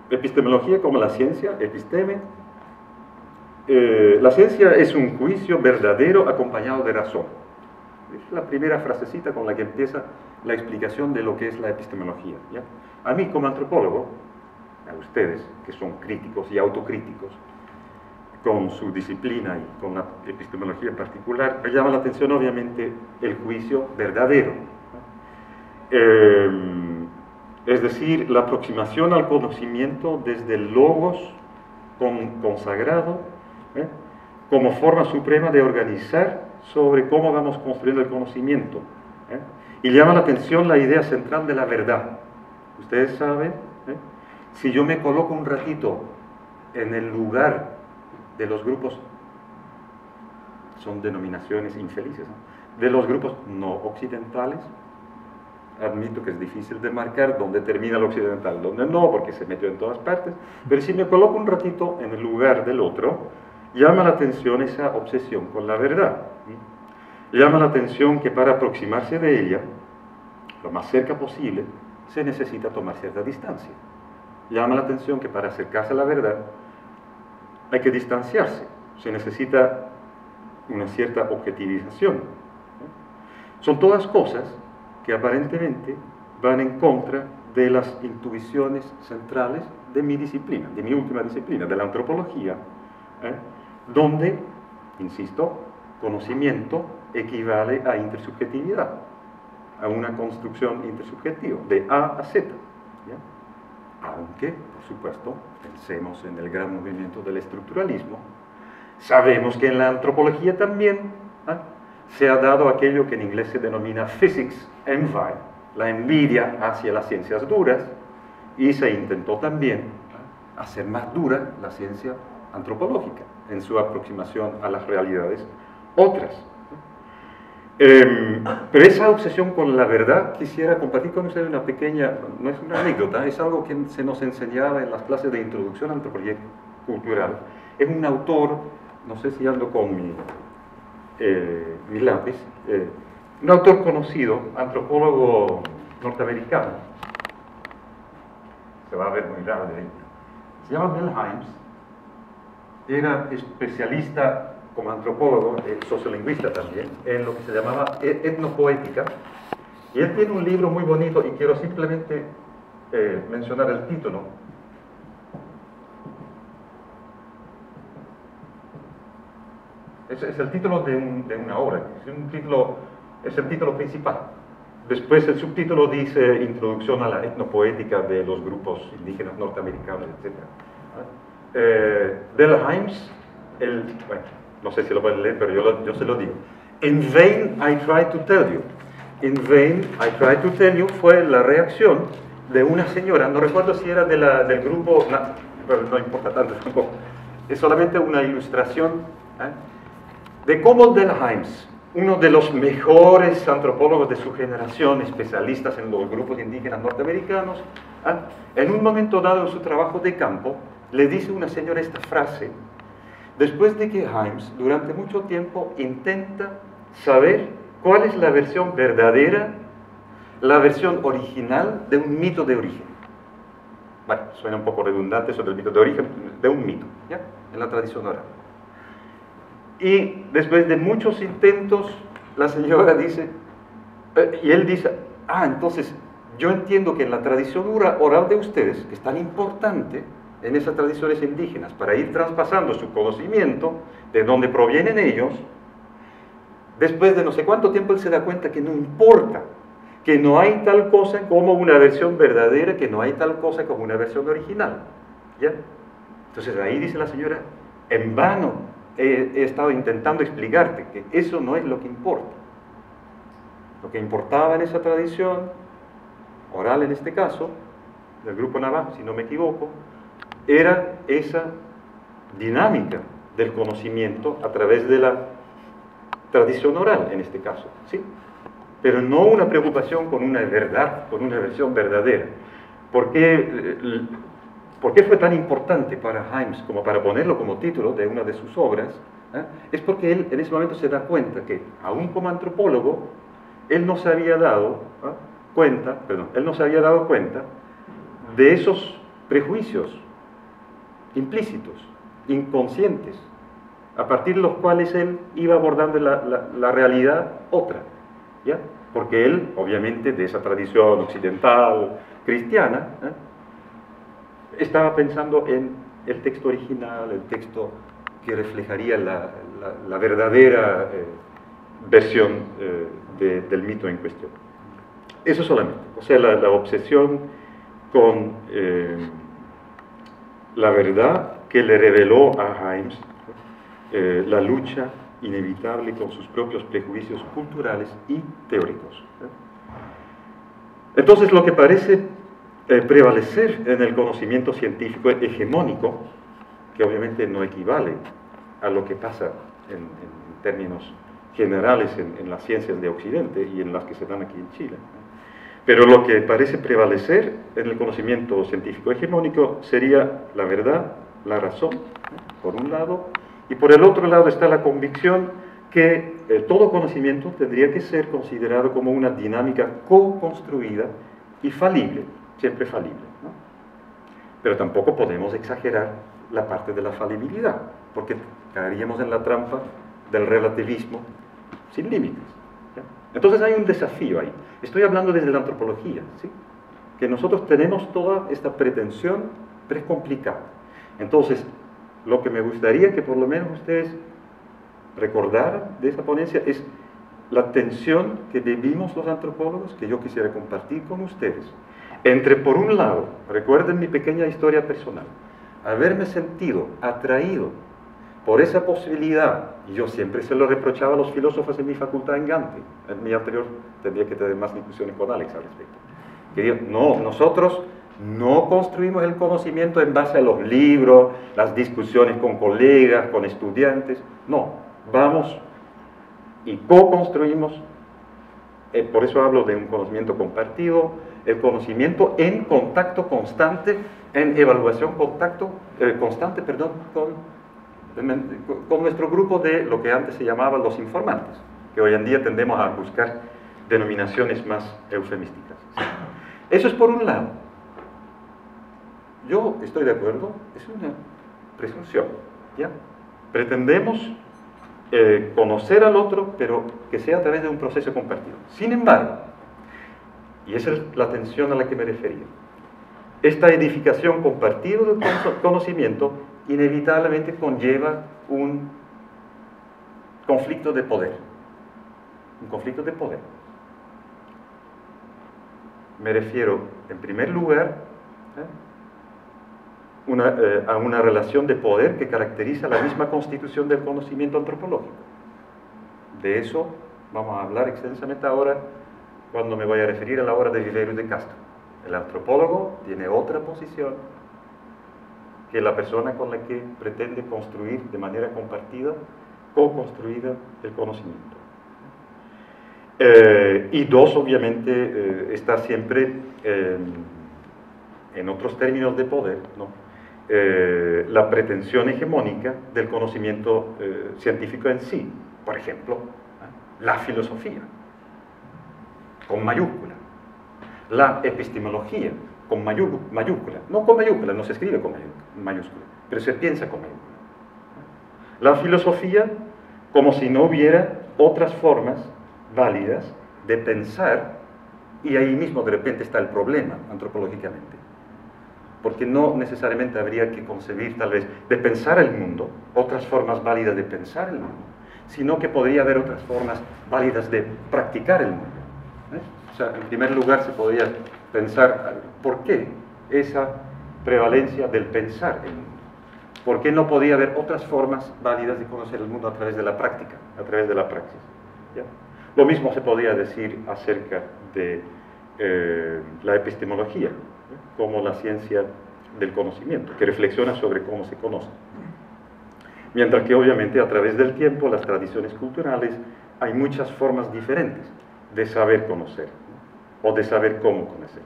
Epistemología como la ciencia, episteme. La ciencia es un juicio verdadero acompañado de razón. Es la primera frasecita con la que empieza la explicación de lo que es la epistemología, ¿ya? A mí como antropólogo, a ustedes que son críticos y autocríticos con su disciplina y con la epistemología en particular, me llama la atención obviamente el juicio verdadero, es decir, la aproximación al conocimiento desde el logos consagrado, como forma suprema de organizar sobre cómo vamos construyendo el conocimiento. Y llama la atención la idea central de la verdad. Ustedes saben, si yo me coloco un ratito en el lugar de los grupos, son denominaciones infelices, ¿no?, de los grupos no occidentales, admito que es difícil de marcar dónde termina lo occidental, dónde no, porque se metió en todas partes, pero si me coloco un ratito en el lugar del otro, llama la atención esa obsesión con la verdad. Llama la atención que para aproximarse de ella, lo más cerca posible, se necesita tomar cierta distancia. Llama la atención que para acercarse a la verdad hay que distanciarse, se necesita una cierta objetivización. Son todas cosas que aparentemente van en contra de las intuiciones centrales de mi disciplina, de mi última disciplina, de la antropología, donde, insisto, conocimiento equivale a intersubjetividad, a una construcción intersubjetiva, de A a Z, ¿ya? Aunque, por supuesto, pensemos en el gran movimiento del estructuralismo, sabemos que en la antropología también se ha dado aquello que en inglés se denomina physics envy, la envidia hacia las ciencias duras, y se intentó también hacer más dura la ciencia antropológica en su aproximación a las realidades otras. Pero esa obsesión con la verdad, quisiera compartir con ustedes una pequeña, no es una anécdota, es algo que se nos enseñaba en las clases de introducción a antropología cultural. Es un autor, no sé si ando con mi lápiz, un autor conocido, antropólogo norteamericano, se va a ver muy raro de ahí, se llama Bill Himes, era especialista como antropólogo, sociolingüista también, en lo que se llamaba etnopoética, y él tiene un libro muy bonito, y quiero simplemente mencionar el título. Es el título de una obra, es el título principal. Después el subtítulo dice Introducción a la etnopoética de los grupos indígenas norteamericanos, etc. Del Himes, bueno, no sé si lo pueden leer, pero yo se lo digo. In vain I try to tell you. In vain I try to tell you fue la reacción de una señora, no recuerdo si era del grupo, pero no importa tanto tampoco, es solamente una ilustración de cómo Del Himes, uno de los mejores antropólogos de su generación, especialistas en los grupos indígenas norteamericanos, en un momento dado en su trabajo de campo, le dice a una señora esta frase, después de que Himes durante mucho tiempo intenta saber cuál es la versión verdadera, la versión original de un mito de origen. Bueno, suena un poco redundante sobre el mito de origen, de un mito, ¿ya?, en la tradición oral. Y después de muchos intentos, la señora dice, y él dice, entonces yo entiendo que en la tradición oral de ustedes, que es tan importante en esas tradiciones indígenas, para ir traspasando su conocimiento, de dónde provienen ellos, después de no sé cuánto tiempo él se da cuenta que no importa, que no hay tal cosa como una versión verdadera, que no hay tal cosa como una versión original, ¿ya? Entonces ahí dice la señora, en vano he estado intentando explicarte que eso no es lo que importa. Lo que importaba en esa tradición, oral en este caso, del grupo Navajo, si no me equivoco, era esa dinámica del conocimiento a través de la tradición oral, en este caso, ¿sí? Pero no una preocupación con una verdad, con una versión verdadera. ¿Por qué fue tan importante para Himes como para ponerlo como título de una de sus obras? Es porque él en ese momento se da cuenta que, aún como antropólogo, él no se había dado cuenta de esos prejuicios implícitos, inconscientes, a partir de los cuales él iba abordando la realidad otra, ¿ya? Porque él, obviamente, de esa tradición occidental, cristiana, estaba pensando en el texto original, el texto que reflejaría la verdadera versión del mito en cuestión. Eso solamente, o sea, la obsesión con la verdad que le reveló a Hymes la lucha inevitable con sus propios prejuicios culturales y teóricos. Entonces, lo que parece prevalecer en el conocimiento científico hegemónico, que obviamente no equivale a lo que pasa en términos generales en las ciencias de Occidente y en las que se dan aquí en Chile, pero lo que parece prevalecer en el conocimiento científico hegemónico sería la verdad, la razón, por un lado, y por el otro lado está la convicción que todo conocimiento tendría que ser considerado como una dinámica co-construida y falible, siempre falible, ¿no? Pero tampoco podemos exagerar la parte de la falibilidad, porque caeríamos en la trampa del relativismo sin límites, ¿ya? Entonces hay un desafío ahí. Estoy hablando desde la antropología, ¿sí? Que nosotros tenemos toda esta pretensión precomplicada. Entonces, lo que me gustaría que por lo menos ustedes recordaran de esa ponencia es la tensión que vivimos los antropólogos, que yo quisiera compartir con ustedes, entre, por un lado, recuerden mi pequeña historia personal, haberme sentido atraído por esa posibilidad, y yo siempre se lo reprochaba a los filósofos en mi facultad en Gante, en mi anterior tendría que tener más discusiones con Alex al respecto, que digo, no, nosotros no construimos el conocimiento en base a los libros, las discusiones con colegas, con estudiantes, no, vamos y co-construimos, por eso hablo de un conocimiento compartido, el conocimiento en contacto constante, en evaluación constante, con nuestro grupo de lo que antes se llamaban los informantes, que hoy en día tendemos a buscar denominaciones más eufemísticas. Eso es por un lado. Yo estoy de acuerdo, es una presunción, ¿ya? Pretendemos conocer al otro, pero que sea a través de un proceso compartido. Sin embargo, y esa es la tensión a la que me refería, esta edificación compartida del conocimiento inevitablemente conlleva un conflicto de poder. Un conflicto de poder. Me refiero, en primer lugar, a una relación de poder que caracteriza la misma constitución del conocimiento antropológico. De eso vamos a hablar extensamente ahora cuando me voy a referir a la obra de Viveros de Castro. El antropólogo tiene otra posición que la persona con la que pretende construir de manera compartida, co-construida el conocimiento. Y dos, obviamente, está siempre en otros términos de poder, ¿no? La pretensión hegemónica del conocimiento científico en sí. Por ejemplo, la filosofía, con mayúscula. La epistemología, con mayúscula. No con mayúscula, no se escribe con mayúscula, pero se piensa con mayúscula. La filosofía, como si no hubiera otras formas válidas de pensar, y ahí mismo de repente está el problema antropológicamente. Porque no necesariamente habría que concebir, tal vez, de pensar el mundo, otras formas válidas de pensar el mundo, sino que podría haber otras formas válidas de practicar el mundo. O sea, en primer lugar se podría pensar, ¿por qué esa prevalencia del pensar el mundo? ¿Por qué no podría haber otras formas válidas de conocer el mundo a través de la práctica, a través de la praxis? ¿Ya? Lo mismo se podría decir acerca de la epistemología, como la ciencia del conocimiento, que reflexiona sobre cómo se conoce. Mientras que obviamente a través del tiempo, las tradiciones culturales, hay muchas formas diferentes de saber conocer, ¿no? O de saber cómo conocer.